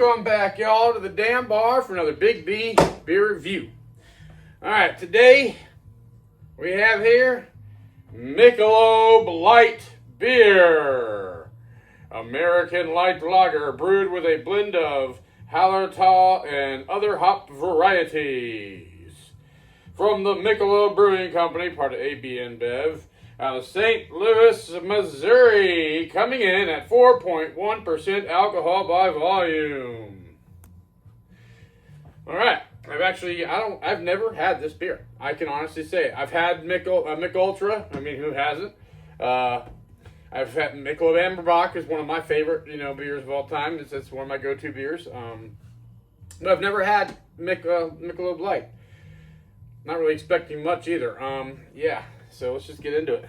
Welcome back, y'all, to the damn bar for another Big B beer review. All right, today we have here Michelob Light Beer, American light lager brewed with a blend of Hallertau and other hop varieties. From the Michelob Brewing Company, part of AB InBev, out of St. Louis, Missouri, coming in at 4.1% alcohol by volume. All right, I've never had this beer. I can honestly say I've had Mich Ultra. I mean, who hasn't? I've had Michelob Amberbach is one of my favorite, beers of all time. It's one of my go-to beers. But I've never had Michelob Light. Not really expecting much either. Yeah. So let's just get into it.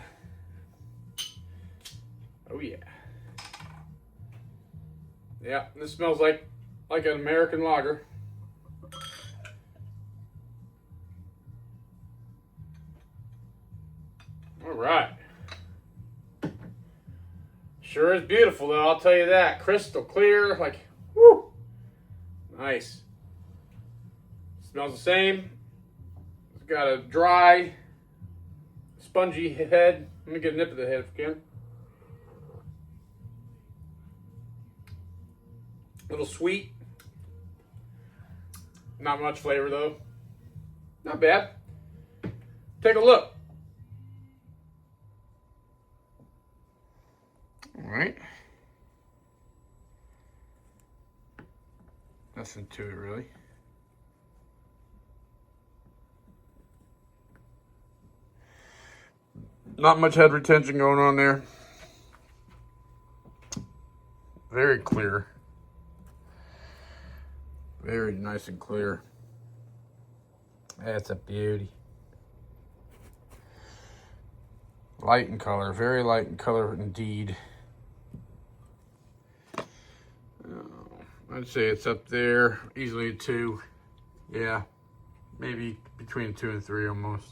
Oh yeah. Yeah, this smells like an American lager. All right. Sure is beautiful though, I'll tell you that. Crystal clear, like, whoo. Nice. Smells the same. It's got a dry, spongy head. Let me get a nip of the head if I can. A little sweet. Not much flavor though. Not bad. Take a look. All right. Nothing to it really. Not much head retention going on there. Very clear. Very nice and clear. That's a beauty. Light in color. Very light in color indeed. I'd say it's up there. Easily a 2. Yeah. Maybe between 2 and 3 almost.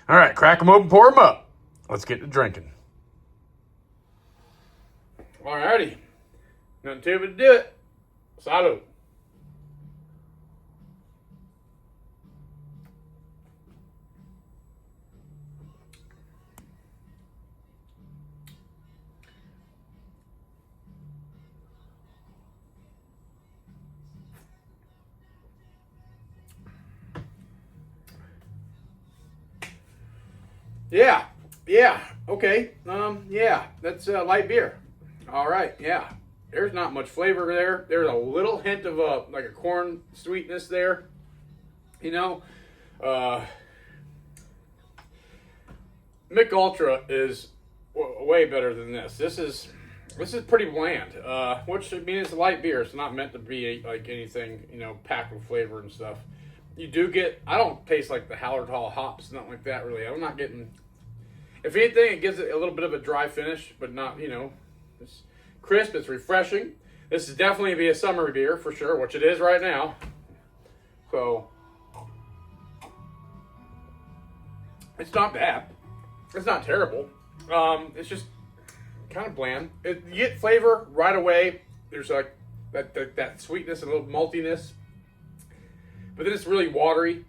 All right. Crack them open. Pour them up. Let's get to drinking. Alrighty. Nothing to it but do it. Salud. Yeah, okay, yeah, that's light beer. All right, yeah, there's not much flavor there. There's a little hint of like a corn sweetness there, Mich Ultra is way better than this. This is pretty bland, which I mean it's a light beer. It's not meant to be like anything, packed with flavor and stuff. You do get, I don't taste like the Hallertau hops, nothing like that really. I'm not getting. If anything, it gives it a little bit of a dry finish, but not, it's crisp, it's refreshing. This is definitely be a summer beer for sure, which it is right now. So, it's not bad. It's not terrible. It's just kind of bland. You get flavor right away. There's like that sweetness and a little maltiness. But then it's really watery,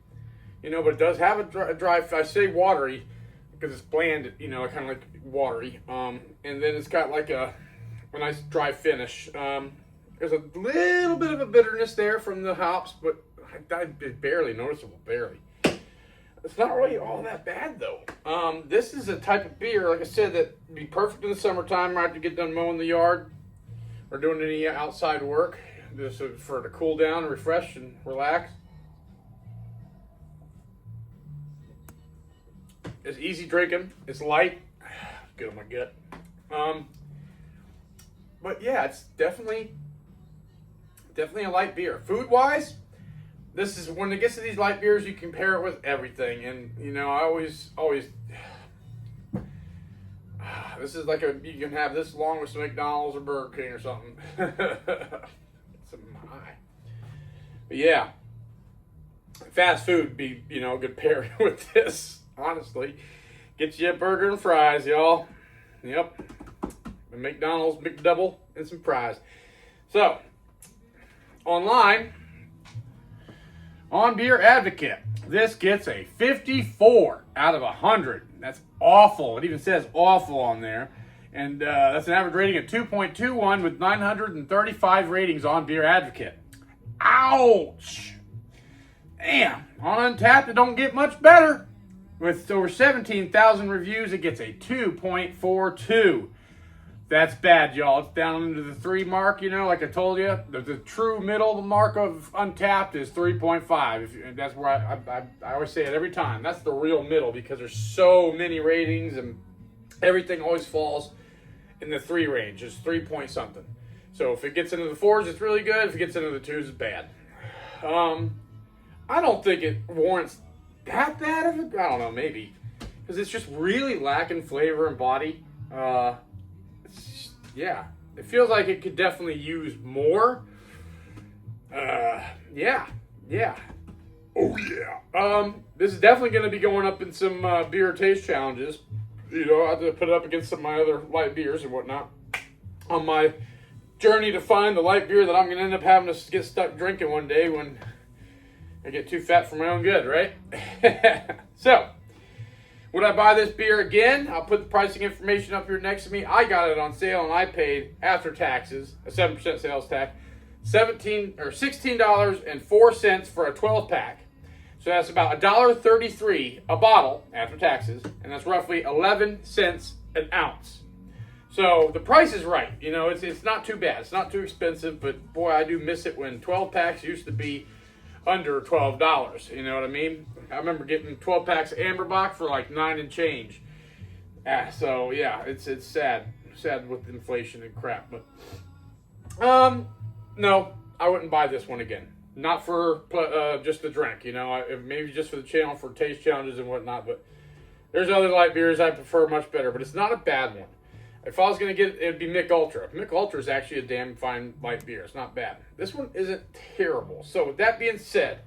but it does have a dry, I say watery, because it's bland, kind of like watery. And then it's got like a nice dry finish. There's a little bit of a bitterness there from the hops, but barely noticeable, barely. It's not really all that bad though. This is a type of beer, like I said, that would be perfect in the summertime, right to get done mowing the yard or doing any outside work, just for to cool down, refresh, and relax. It's easy drinking. It's light. Good on my gut. But yeah, it's definitely a light beer. Food-wise, this is when it gets to these light beers, you compare it with everything. And I always this is like you can have this along with some McDonald's or Burger King or something. It's a my. But yeah, fast food would be a good pairing with this. Honestly, get you a burger and fries, y'all. Yep. A McDonald's McDouble and some fries. So, online, on Beer Advocate, this gets a 54 out of 100. That's awful. It even says awful on there. And that's an average rating of 2.21 with 935 ratings on Beer Advocate. Ouch! Damn. On Untappd, it don't get much better. With over 17,000 reviews, it gets a 2.42. That's bad, y'all. It's down into the 3 mark, you know, like I told you. The true middle mark of Untappd is 3.5. That's where I always say it every time. That's the real middle because there's so many ratings and everything always falls in the 3 range. It's 3 point something. So if it gets into the 4s, it's really good. If it gets into the 2s, it's bad. I don't think it warrants that bad of it. I don't know, maybe. Because it's just really lacking flavor and body. Yeah, it feels like it could definitely use more. Yeah. Oh yeah. This is definitely going to be going up in some beer taste challenges. You know, I have to put it up against some of my other light beers and whatnot on my journey to find the light beer that I'm going to end up having to get stuck drinking one day when I get too fat for my own good, right? So. Would I buy this beer again? I'll put the pricing information up here next to me. I got it on sale and I paid, after taxes, a 7% sales tax, $16.04 for a 12-pack. So that's about $1.33 a bottle after taxes, and that's roughly 11 cents an ounce. So the price is right. You know, it's not too bad. It's not too expensive, but boy, I do miss it when 12 packs used to be under $12. You know what I mean? I remember getting 12 packs of Amberbach for like 9 and change. So yeah, it's sad with inflation and crap. But no, I wouldn't buy this one again. Not for just the drink, you know. Maybe just for the channel for taste challenges and whatnot. But there's other light beers I prefer much better. But it's not a bad one. If I was going to get it, it'd be Mick Ultra. Mick Ultra is actually a damn fine light beer. It's not bad. This one isn't terrible. So with that being said,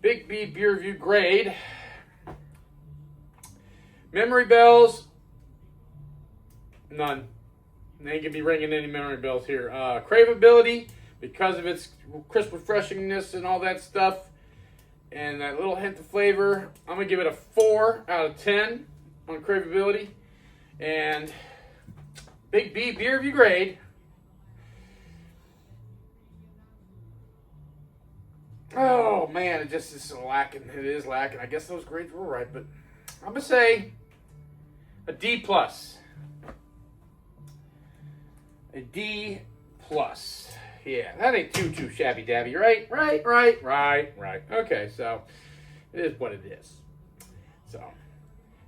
Big B Beer Review grade. Memory bells, none. They ain't going to be ringing any memory bells here. Craveability, because of its crisp refreshingness and all that stuff, and that little hint of flavor, I'm going to give it a 4 out of 10 on craveability. And Big B Beer Review grade. Oh man, it just is so lacking. It is lacking. I guess those grades were right, but I'm gonna say a D plus. A D plus. Yeah, that ain't too shabby dabby, right? Right. Okay, so it is what it is. So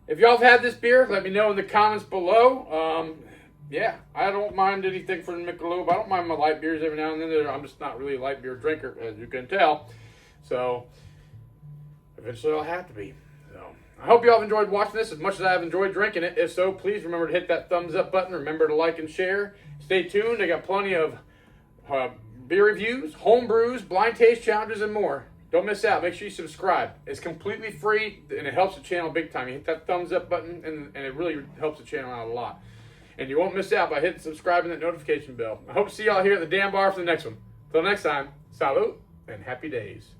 if y'all have had this beer, let me know in the comments below. Yeah, I don't mind anything from Michelob. I don't mind my light beers every now and then. I'm just not really a light beer drinker, as you can tell. So, eventually I'll have to be. So, I hope you all have enjoyed watching this as much as I've enjoyed drinking it. If so, please remember to hit that thumbs up button. Remember to like and share. Stay tuned. I got plenty of beer reviews, home brews, blind taste challenges, and more. Don't miss out. Make sure you subscribe. It's completely free, and it helps the channel big time. You hit that thumbs up button, and it really helps the channel out a lot. And you won't miss out by hitting subscribe and that notification bell. I hope to see y'all here at the damn bar for the next one. Until next time, salud and happy days.